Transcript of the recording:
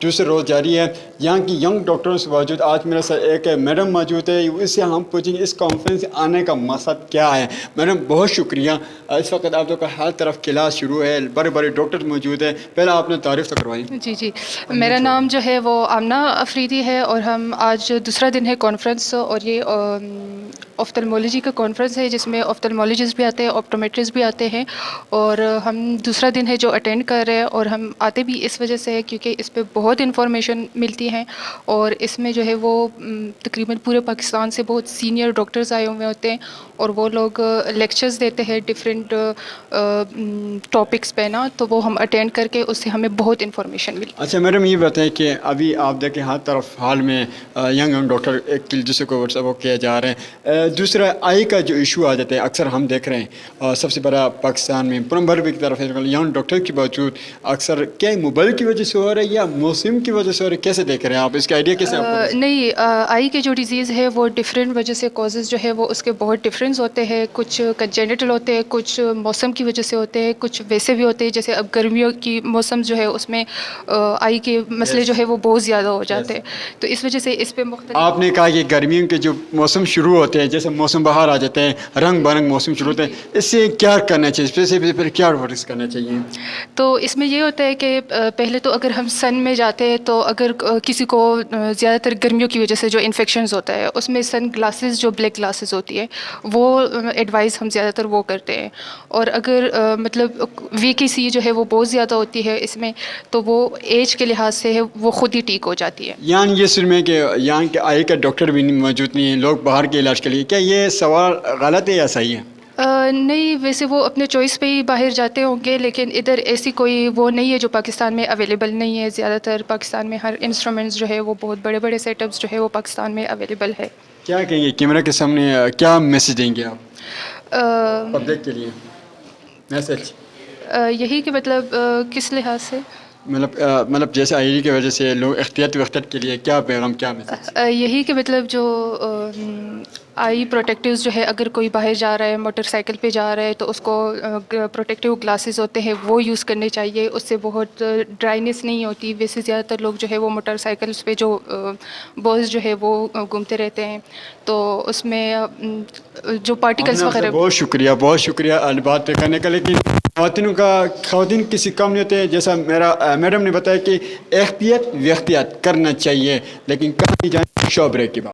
دوسرے روز جاری ہے. یہاں کی ینگ ڈاکٹروں سے موجود آج میرے ساتھ ایک میڈم موجود ہے. اس سے ہم پوچھیں گے اس کانفرنس آنے کا مقصد کیا ہے. میڈم بہت شکریہ. اس وقت آپ لوگ کا ہر طرف کلاس شروع ہے, بڑے بڑے ڈاکٹر موجود ہیں. پہلے آپ نے تعریف تو کروائی. جی میرا نام جو ہے وہ آمنہ افریدی ہے اور ہم آج دوسرا دن ہے کانفرنس, اور یہ آفتلمولوجی کا کانفرنس ہے جس میں آفتلمولوجسٹ بھی آتے ہیں, آپٹومیٹرسٹ بھی آتے ہیں, اور ہم دوسرا دن ہے جو اٹینڈ کر رہے ہیں. اور ہم آتے بھی اس وجہ سے ہے کیونکہ اس پہ بہت انفارمیشن ملتی ہیں, اور اس میں جو ہے وہ تقریباً پورے پاکستان سے بہت سینئر ڈاکٹرز آئے ہوئے ہوتے ہیں, اور وہ لوگ لیکچرز دیتے ہیں ڈفرینٹ ٹاپکس پہ نا, تو وہ ہم اٹینڈ کر کے اس سے ہمیں بہت انفارمیشن ملی. اچھا میڈم یہ بتائیں کہ ابھی آپ دیکھیں ہر طرف حال میں ینگ ڈاکٹر ایک دوسرے کو واٹس ایپ کیا جا رہے ہیں. دوسرا آئی کا جو ایشو آ جاتا ہے اکثر ہم دیکھ رہے ہیں, سب سے بڑا پاکستان میں پرمبر کی طرف ینگ ڈاکٹر کے باوجود اکثر کیا موبائل کی وجہ سے ہو رہا ہے یا موسم کی وجہ سے ہو رہا ہے, کیسے دیکھ رہے ہیں آپ اس کا آئیڈیا کیسے آپ نہیں, آئی کے جو ڈیزیز ہے وہ ڈفرینٹ وجہ سے کازز جو ہے وہ اس کے بہت ڈفرینس ہوتے ہیں. کچھ کنجینٹل ہوتے ہیں, کچھ موسم کی وجہ سے ہوتے ہیں, کچھ ویسے بھی ہوتے ہیں. جیسے اب گرمیوں کی موسم جو ہے اس میں آئی کے مسئلے جو ہے وہ بہت زیادہ ہو جاتے ہیں, تو اس وجہ سے اس پہ مختلف. آپ نے کہا کہ گرمیوں کے جو موسم شروع ہوتے ہیں, جیسے موسم بہار آ جاتے ہیں, رنگ برنگ موسم شروع ہوتے ہیں, اس سے کیا کرنا چاہیے, اس سے پھر کیا ایڈوائز کرنا چاہیے؟ تو اس میں یہ ہوتا ہے کہ پہلے تو اگر ہم سن میں جاتے ہیں تو اگر کسی کو زیادہ تر گرمیوں کی وجہ سے جو انفیکشنز ہوتا ہے اس میں سن گلاسز جو بلیک گلاسز ہوتی ہے وہ ایڈوائز ہم زیادہ تر وہ کرتے ہیں. اور اگر مطلب ویکیسی جو ہے وہ بہت زیادہ ہوتی ہے اس میں, تو وہ ایج کے لحاظ سے ہے وہ خود ہی ٹھیک ہو جاتی ہے. یہاں یہ سن میں کہ یہاں کے آئی کا ڈاکٹر بھی موجود نہیں ہیں, لوگ باہر کے علاج کے لیے, کیا یہ سوال غلط ہے یا صحیح ہے؟ نہیں, ویسے وہ اپنے چوائس پہ ہی باہر جاتے ہوں گے, لیکن ادھر ایسی کوئی وہ نہیں ہے جو پاکستان میں اویلیبل نہیں ہے. زیادہ تر پاکستان میں ہر انسٹرومنٹس جو ہے وہ بہت بڑے بڑے سیٹ اپس جو ہے وہ پاکستان میں اویلیبل ہے. کیا کہیں گے کیمرہ کے سامنے, کیا میسج دیں گے آپ پبلک کے لیے میسج؟ یہی کہ مطلب کس لحاظ سے مطلب جیسے آئی کی وجہ سے لوگ احتیاط کے لیے کیا پیغام, کیا میسج؟ یہی کہ مطلب جو آئی پروٹیکٹیوز جو ہے, اگر کوئی باہر جا رہا ہے موٹر سائیکل پہ جا رہا ہے تو اس کو پروٹیکٹیو گلاسز ہوتے ہیں وہ یوز کرنے چاہیے. اس سے بہت ڈرائنیس نہیں ہوتی. ویسے زیادہ تر لوگ جو ہے وہ موٹر سائیکلس پہ جو بوز جو ہے وہ گھومتے رہتے ہیں, تو اس میں جو پارٹیکلس وغیرہ. بہت شکریہ بات پہ کرنے کا. لیکن خواتین کسی کم نہیں ہوتے, جیسا میرا میڈم نے بتایا کہ احتیاط کرنا چاہیے, لیکن کہیں جائیں شو بریک کی بات.